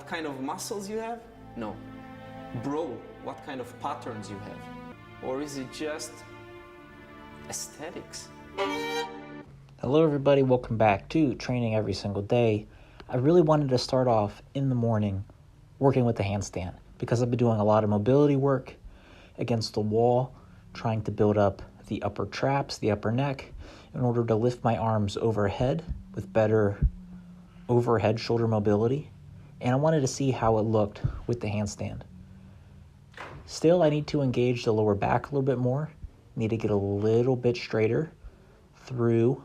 kind of muscles you have? No. Bro, what kind of patterns you have? Or is it just aesthetics? Hello everybody, welcome back to Training Every Single Day. I really wanted to start off in the morning working with the handstand because I've been doing a lot of mobility work against the wall, trying to build up the upper traps, the upper neck, in order to lift my arms overhead with better overhead shoulder mobility. And I wanted to see how it looked with the handstand. Still, I need to engage the lower back a little bit more. Need to get a little bit straighter through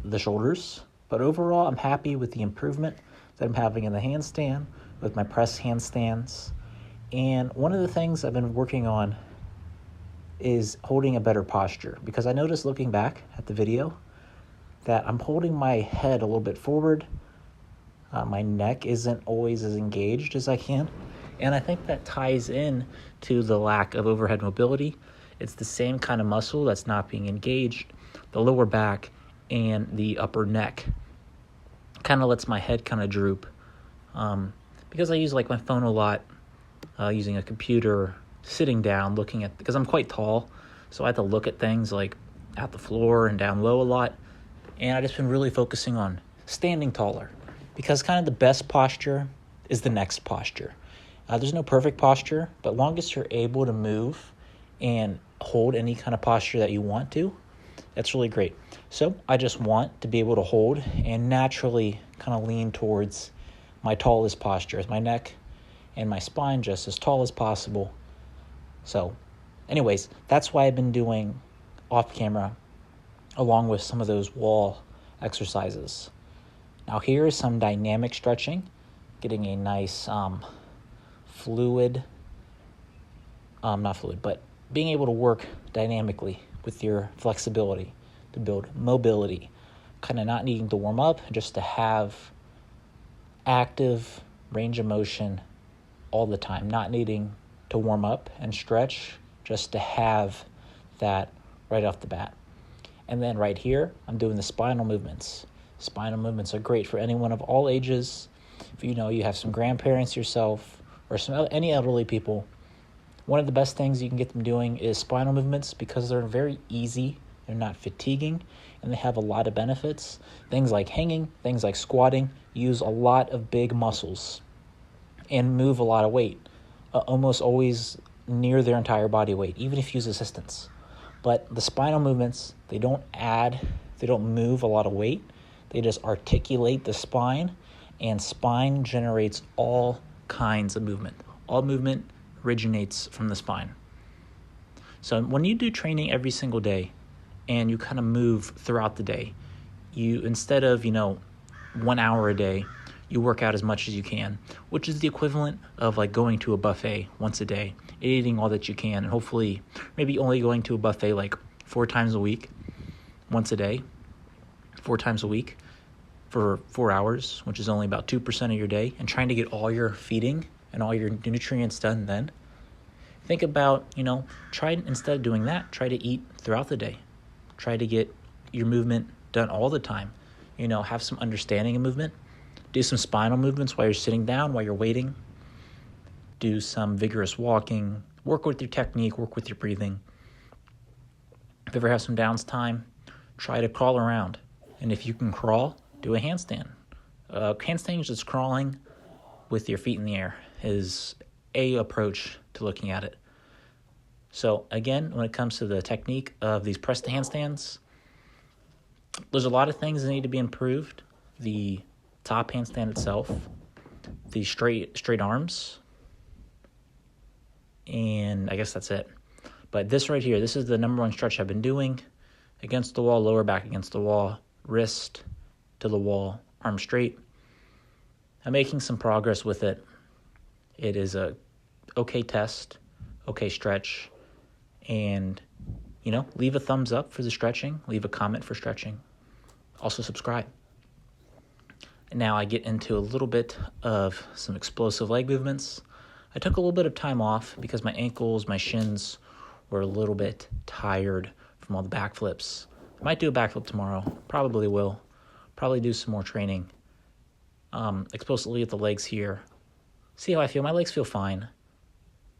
the shoulders. But overall, I'm happy with the improvement that I'm having in the handstand, with my press handstands. And one of the things I've been working on is holding a better posture, because I noticed looking back at the video that I'm holding my head a little bit forward. My neck isn't always as engaged as I can. And I think that ties in to the lack of overhead mobility. It's the same kind of muscle that's not being engaged. The lower back and the upper neck kind of lets my head kind of droop. Because I use like my phone a lot, using a computer, sitting down, looking at, because I'm quite tall, so I have to look at things like at the floor and down low a lot. And I've just been really focusing on standing taller, because kind of the best posture is the next posture. There's no perfect posture, but longest you're able to move and hold any kind of posture that you want to, that's really great. So I just want to be able to hold and naturally kind of lean towards my tallest posture, as my neck and my spine just as tall as possible. So anyways, that's why I've been doing off camera along with some of those wall exercises. Now here is some dynamic stretching, getting a nice being able to work dynamically with your flexibility to build mobility, kind of not needing to warm up, just to have active range of motion all the time, not needing to warm up and stretch, just to have that right off the bat. And then right here, I'm doing the spinal movements. Spinal movements are great for anyone of all ages. If you have some grandparents yourself or any elderly people, one of the best things you can get them doing is spinal movements, because they're very easy, they're not fatiguing, and they have a lot of benefits. Things like hanging, things like squatting, use a lot of big muscles and move a lot of weight, almost always near their entire body weight, even if you use assistance. But the spinal movements, they don't move a lot of weight. They just articulate the spine, and spine generates all kinds of movement. All movement originates from the spine. So when you do training every single day and you kind of move throughout the day, you, instead of 1 hour a day, you work out as much as you can, which is the equivalent of like going to a buffet once a day, eating all that you can, and hopefully maybe only going to a buffet like 4 times a week, once a day, 4 times a week for 4 hours, which is only about 2% of your day, and trying to get all your feeding and all your nutrients done then. Think about, instead of doing that, try to eat throughout the day. Try to get your movement done all the time. Have some understanding of movement. Do some spinal movements while you're sitting down, while you're waiting. Do some vigorous walking. Work with your technique, work with your breathing. If you ever have some downtime, try to crawl around. And if you can crawl, do a handstand. Handstand is just crawling with your feet in the air, is a approach to looking at it. So again, when it comes to the technique of these press to handstands, there's a lot of things that need to be improved. The top handstand itself, the straight arms, and I guess that's it. But this right here, this is the number one stretch I've been doing. Against the wall, lower back against the wall, wrist to the wall, arm straight. I'm making some progress with it. It is a okay test, okay stretch, and leave a thumbs up for the stretching, leave a comment for stretching. Also subscribe. And now I get into a little bit of some explosive leg movements. I took a little bit of time off because my ankles, my shins were a little bit tired from all the backflips. I might do a backflip tomorrow, probably will. Probably do some more training. Explosively at the legs here. see how I feel. My legs feel fine,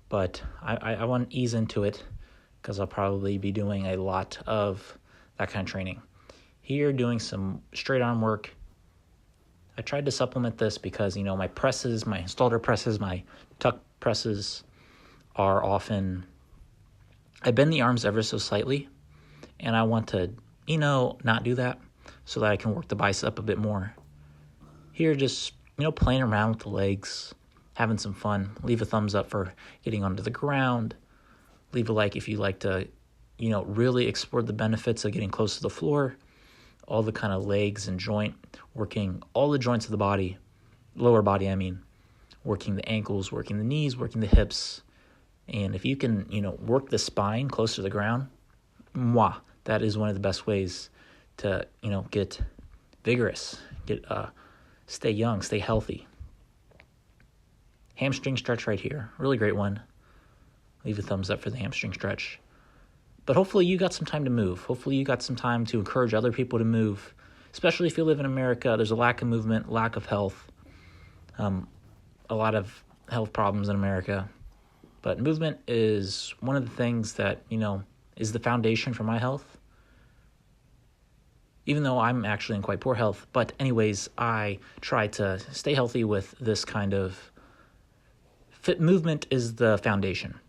but I want to ease into it because I'll probably be doing a lot of that kind of training. Here, doing some straight arm work. I tried to supplement this because, my presses, my Stalder presses, my tuck presses are often, I bend the arms ever so slightly, and I want to, not do that so that I can work the bicep a bit more. Here, just, playing around with the legs, having some fun. Leave a thumbs up for getting onto the ground. Leave a like if you like to, really explore the benefits of getting close to the floor. All the kind of legs and joint, working all the joints of the body, lower body, working the ankles, working the knees, working the hips. And if you can, work the spine close to the ground, that is one of the best ways to, get vigorous, stay young, stay healthy. Hamstring stretch right here, really great one. Leave a thumbs up for the hamstring stretch. But hopefully you got some time to move. Hopefully you got some time to encourage other people to move, especially if you live in America. There's a lack of movement, lack of health, a lot of health problems in America. But movement is one of the things that, is the foundation for my health, even though I'm actually in quite poor health. But anyways, I try to stay healthy with this kind of movement is the foundation.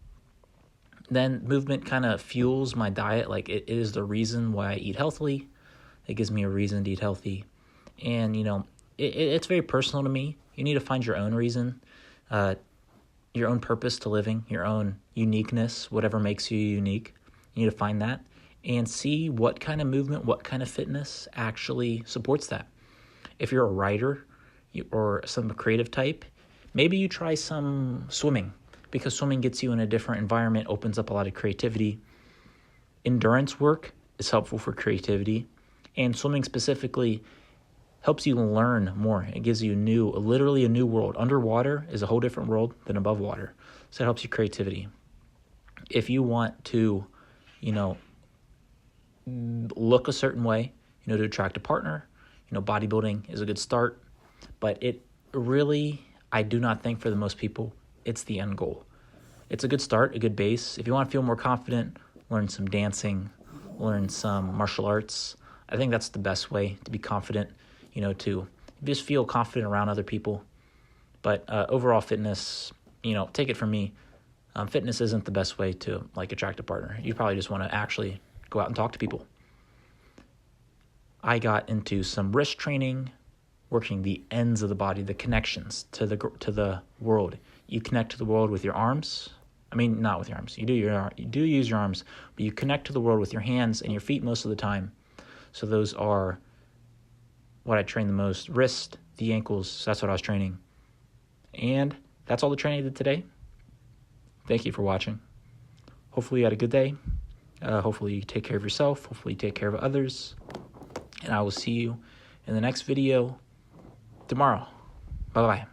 Then movement kind of fuels my diet. Like it is the reason why I eat healthily. It gives me a reason to eat healthy. And, it's very personal to me. You need to find your own reason, your own purpose to living, your own uniqueness, whatever makes you unique. You need to find that and see what kind of movement, what kind of fitness actually supports that. If you're a writer or some creative type, maybe you try some swimming, because swimming gets you in a different environment, opens up a lot of creativity. Endurance work is helpful for creativity, and swimming specifically helps you learn more. It gives you literally a new world. Underwater is a whole different world than above water, so it helps you creativity. If you want to, look a certain way, to attract a partner, bodybuilding is a good start, but it really, I do not think for the most people, it's the end goal. It's a good start, a good base. If you want to feel more confident, learn some dancing, learn some martial arts. I think that's the best way to be confident, to just feel confident around other people. But overall fitness, take it from me, fitness isn't the best way to attract a partner. You probably just want to actually go out and talk to people. I got into some wrist training, working the ends of the body, the connections to the world. You connect to the world with your arms. Not with your arms. You do use your arms, but you connect to the world with your hands and your feet most of the time. So those are what I train the most. Wrist, the ankles, that's what I was training. And that's all the training I did today. Thank you for watching. Hopefully you had a good day. Hopefully you take care of yourself. Hopefully you take care of others. And I will see you in the next video tomorrow. Bye-bye.